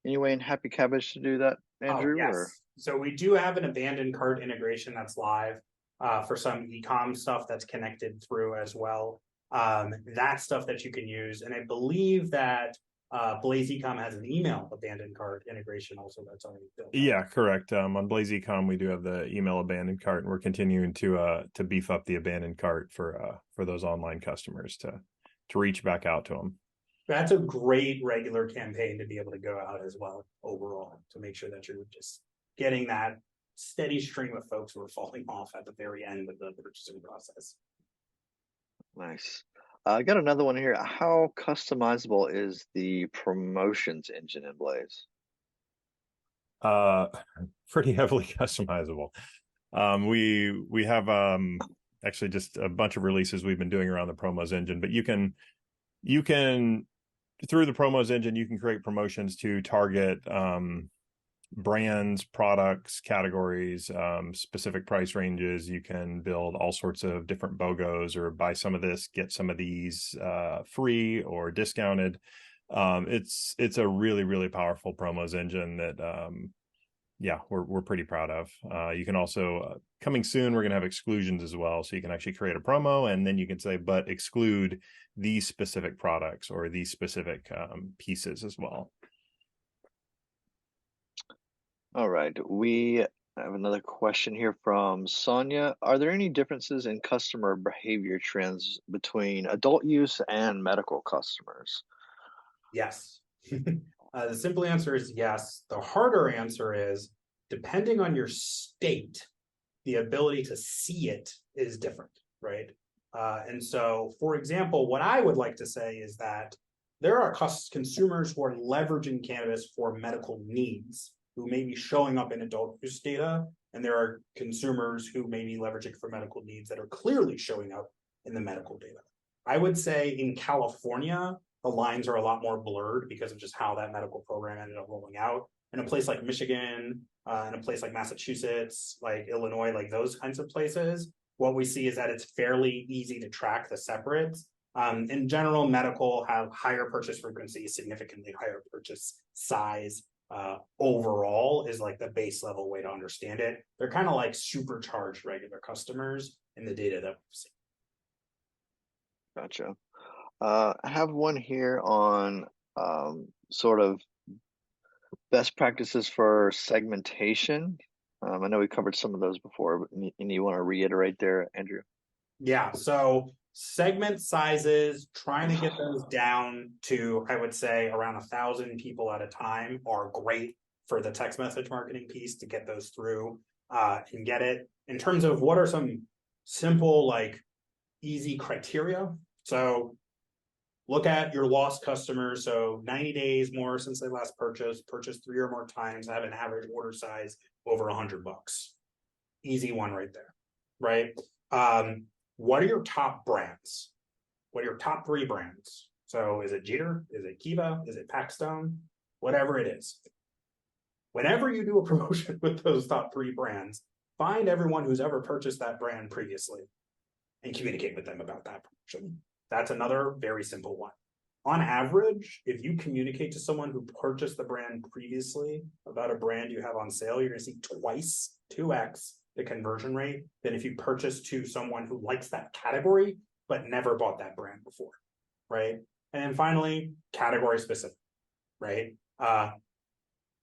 any way in Happy Cabbage to do that, Andrew? Oh, yes. Or? So we do have an abandoned cart integration that's live for some e-com stuff that's connected through as well. That's stuff that you can use. And I believe that Blaze Ecom has an email abandoned cart integration also that's already built. Yeah, correct. On Blaze Ecom, we do have the email abandoned cart, and we're continuing to beef up the abandoned cart for those online customers to reach back out to them. That's a great regular campaign to be able to go out as well overall to make sure that you're just getting that steady stream of folks who are falling off at the very end of the purchasing process. Nice. I got another one here. How customizable is the promotions engine in Blaze? Pretty heavily customizable. We have actually just a bunch of releases we've been doing around the promos engine, but you can through the promos engine, you can create promotions to target brands, products, categories, specific price ranges. You can build all sorts of different BOGOs or buy some of this, get some of these free or discounted. It's a really, really powerful promos engine that yeah, we're pretty proud of. You can also coming soon, we're going to have exclusions as well. So you can actually create a promo and then you can say, but exclude these specific products or these specific pieces as well. All right. We have another question here from Sonia. Are there any differences in customer behavior trends between adult use and medical customers? Yes. The simple answer is yes. The harder answer is, depending on your state, the ability to see it is different, right? And so, for example, what I would like to say is that there are consumers who are leveraging cannabis for medical needs who may be showing up in adult use data, and there are consumers who may be leveraging for medical needs that are clearly showing up in the medical data. I would say in California, the lines are a lot more blurred because of just how that medical program ended up rolling out. In a place like Michigan, in a place like Massachusetts, like Illinois, like those kinds of places, what we see is that it's fairly easy to track the separates. In general, medical have higher purchase frequency, significantly higher purchase size. Overall is like the base level way to understand it. They're kind of like supercharged regular customers in the data that we've seen. Gotcha. I have one here on sort of best practices for segmentation. I know we covered some of those before, but and you want to reiterate there, Andrew? Yeah, so segment sizes, trying to get those down to, I would say, around 1,000 people at a time are great for the text message marketing piece to get those through and get it. In terms of what are some simple, like easy criteria. So look at your lost customers. So 90 days more since they last purchased 3 or more times, have an average order size over $100. Easy one right there, right? What are your top brands? What are your top 3 brands? So is it Jeter? Is it Kiva? Is it Paxstone? Whatever it is. Whenever you do a promotion with those top 3 brands, find everyone who's ever purchased that brand previously and communicate with them about that promotion. That's another very simple one. On average, if you communicate to someone who purchased the brand previously about a brand you have on sale, you're going to see twice, 2x, the conversion rate than if you purchase to someone who likes that category but never bought that brand before, right? And then finally, category specific, right? It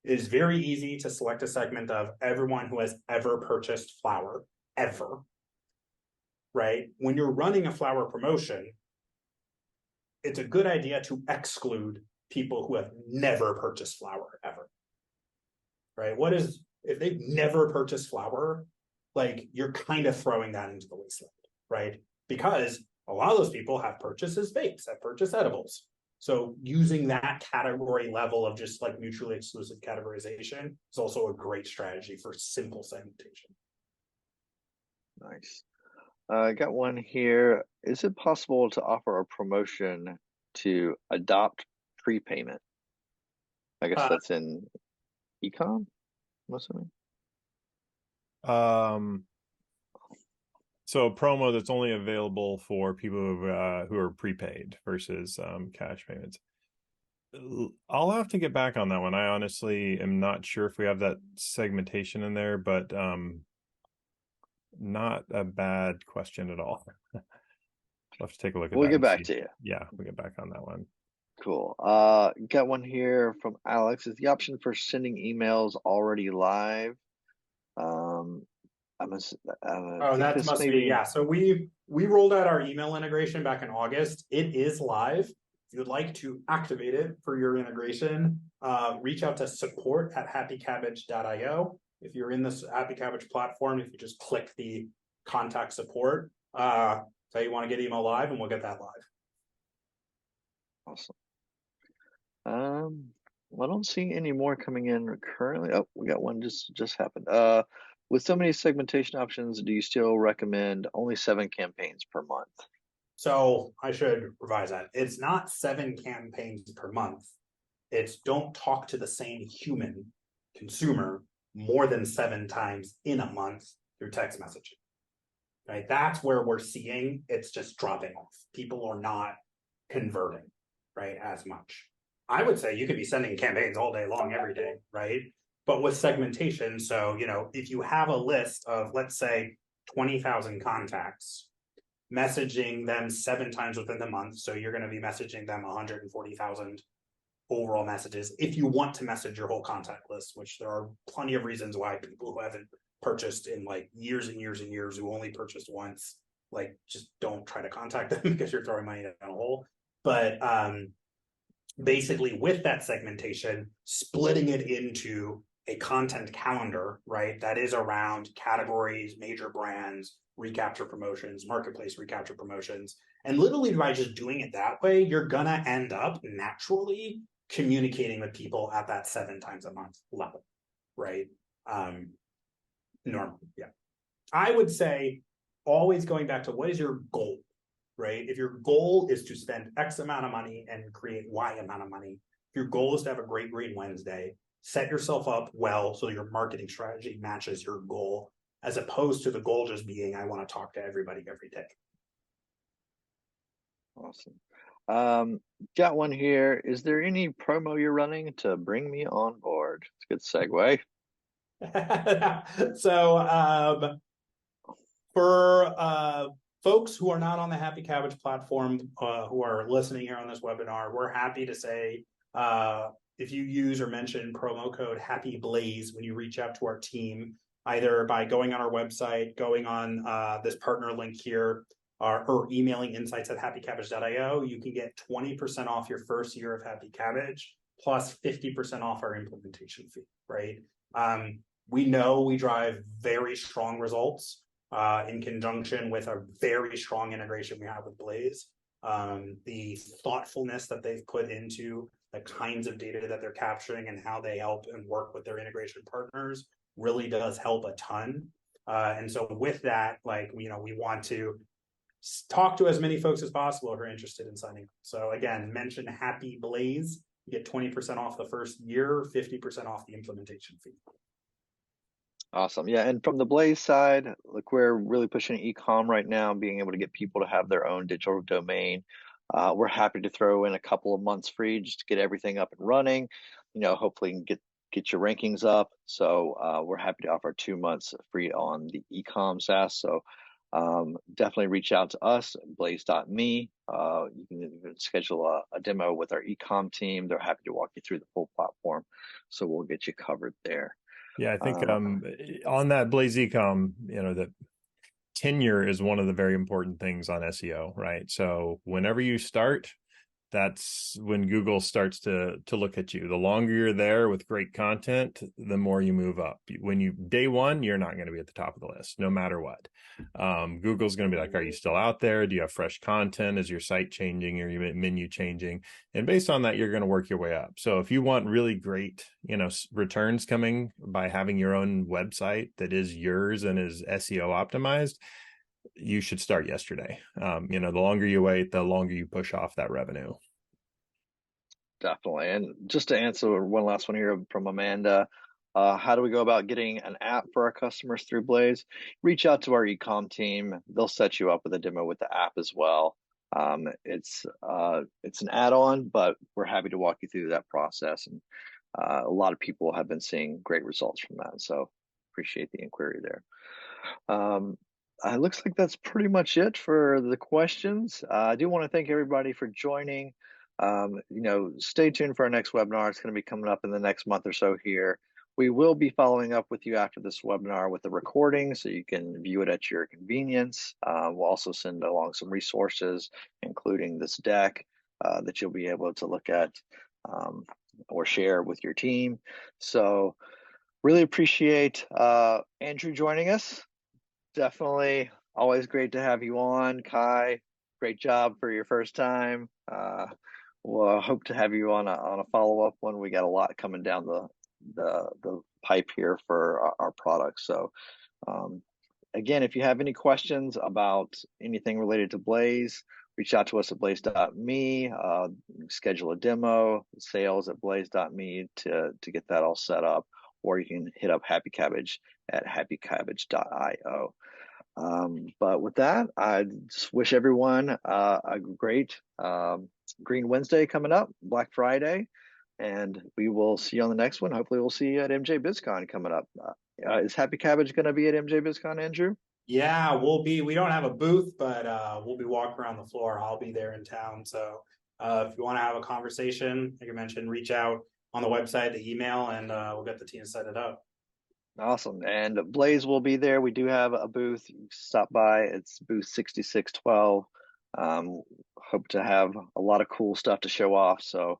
is very easy to select a segment of everyone who has ever purchased flower, ever, right? When you're running a flower promotion, it's a good idea to exclude people who have never purchased flower ever, right? What is, if they've never purchased flower, like you're kind of throwing that into the wasteland, right? Because a lot of those people have purchased as vapes, have purchased edibles. So using that category level of just like mutually exclusive categorization is also a great strategy for simple segmentation. Nice. I got one here. Is it possible to offer a promotion to adopt prepayment? I guess that's in econ, I'm assuming. So a promo that's only available for people who are prepaid versus cash payments. I'll have to get back on that one. I honestly am not sure if we have that segmentation in there, but not a bad question at all. I'll have to take a look at that. We'll get back to you. Yeah, we'll get back on that one. Cool. Got one here from Alex. Is the option for sending emails already live? That must be, yeah. So we rolled out our email integration back in August. It is live. If you'd like to activate it for your integration, reach out to support@happycabbage.io. If you're in this Happy Cabbage platform, if you just click the contact support, say you want to get email live, and we'll get that live. Awesome. Well, I don't see any more coming in currently. Oh, we got one just happened. With so many segmentation options, do you still recommend only 7 campaigns per month? So I should revise that. It's not 7 campaigns per month. It's don't talk to the same human consumer more than 7 times in a month through text messaging. Right? That's where we're seeing it's just dropping off. People are not converting, right, as much. I would say you could be sending campaigns all day long, every day, right? But with segmentation, so, if you have a list of, let's say, 20,000 contacts, messaging them 7 times within the month, so you're going to be messaging them 140,000 overall messages if you want to message your whole contact list, which there are plenty of reasons why people who haven't purchased in like years and years and years, who only purchased once, like just don't try to contact them because you're throwing money down a hole. But basically with that segmentation, splitting it into a content calendar, right? That is around categories, major brands, recapture promotions, marketplace recapture promotions. And literally by just doing it that way, you're gonna end up naturally communicating with people at that 7 times a month level, right? Normal, yeah. I would say always going back to what is your goal, right? If your goal is to spend X amount of money and create Y amount of money, if your goal is to have a great Green Wednesday, set yourself up well so your marketing strategy matches your goal, as opposed to the goal just being, I want to talk to everybody every day. Awesome. Got one here. Is there any promo you're running to bring me on board? It's a good segue. So for folks who are not on the Happy Cabbage platform, who are listening here on this webinar, we're happy to say if you use or mention promo code Happy Blaze when you reach out to our team, either by going on our website, going on this partner link here, or emailing insights@happycabbage.io, you can get 20% off your first year of Happy Cabbage, plus 50% off our implementation fee, right? We know we drive very strong results in conjunction with a very strong integration we have with Blaze. The thoughtfulness that they've put into the kinds of data that they're capturing and how they help and work with their integration partners really does help a ton. And so with that, like, we want to talk to as many folks as possible who are interested in signing up. So again, mention Happy Blaze, you get 20% off the first year, 50% off the implementation fee. Awesome. Yeah. And from the Blaze side, look, we're really pushing e-com right now, being able to get people to have their own digital domain. We're happy to throw in a couple of months free just to get everything up and running, hopefully get your rankings up. So we're happy to offer 2 months free on the e-com SaaS. So definitely reach out to us, blaze.me. You can schedule a demo with our e-com team. They're happy to walk you through the full platform. So we'll get you covered there. Yeah, I think on that Blaze Ecom, that tenure is one of the very important things on SEO, right? So whenever you start, that's when Google starts to look at you. The longer you're there with great content, the more you move up. When you day one, you're not going to be at the top of the list, no matter what. Google's going to be like, are you still out there? Do you have fresh content? Is your site changing? Or your menu changing? And based on that, you're going to work your way up. So if you want really great, returns coming by having your own website that is yours and is SEO optimized, you should start yesterday. The longer you wait, the longer you push off that revenue. Definitely. And just to answer one last one here from Amanda, how do we go about getting an app for our customers through Blaze? Reach out to our e-com team. They'll set you up with a demo with the app as well. It's an add-on, but we're happy to walk you through that process. And a lot of people have been seeing great results from that. So appreciate the inquiry there. It looks like that's pretty much it for the questions. I do want to thank everybody for joining. Stay tuned for our next webinar. It's going to be coming up in the next month or so here. We will be following up with you after this webinar with a recording so you can view it at your convenience. We'll also send along some resources, including this deck that you'll be able to look at or share with your team. So really appreciate Andrew joining us. Definitely always great to have you on. Kai, great job for your first time. We'll hope to have you on a follow-up one. We got a lot coming down the pipe here for our products. So again, if you have any questions about anything related to Blaze, reach out to us at blaze.me, schedule a demo, sales@blaze.me to get that all set up, or you can hit up Happy Cabbage at happycabbage.io. But with that, I just wish everyone a great Green Wednesday coming up, Black Friday, and we will see you on the next one. Hopefully we'll see you at MJ BizCon coming up. Is Happy Cabbage going to be at MJ BizCon, Andrew? Yeah, we don't have a booth, but we'll be walking around the floor. I'll be there in town. So if you want to have a conversation, like I mentioned, reach out on the website, the email, and we'll get the team to set it up. Awesome. And Blaze will be there. We do have a booth. You can stop by. It's booth 6612. Hope to have a lot of cool stuff to show off. So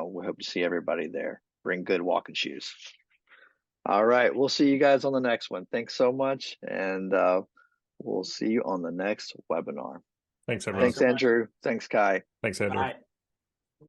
We hope to see everybody there. Bring good walking shoes. All right. We'll see you guys on the next one. Thanks so much. And we'll see you on the next webinar. Thanks, everyone. Thanks, Andrew. Thanks, Kai. Thanks, Andrew. Bye.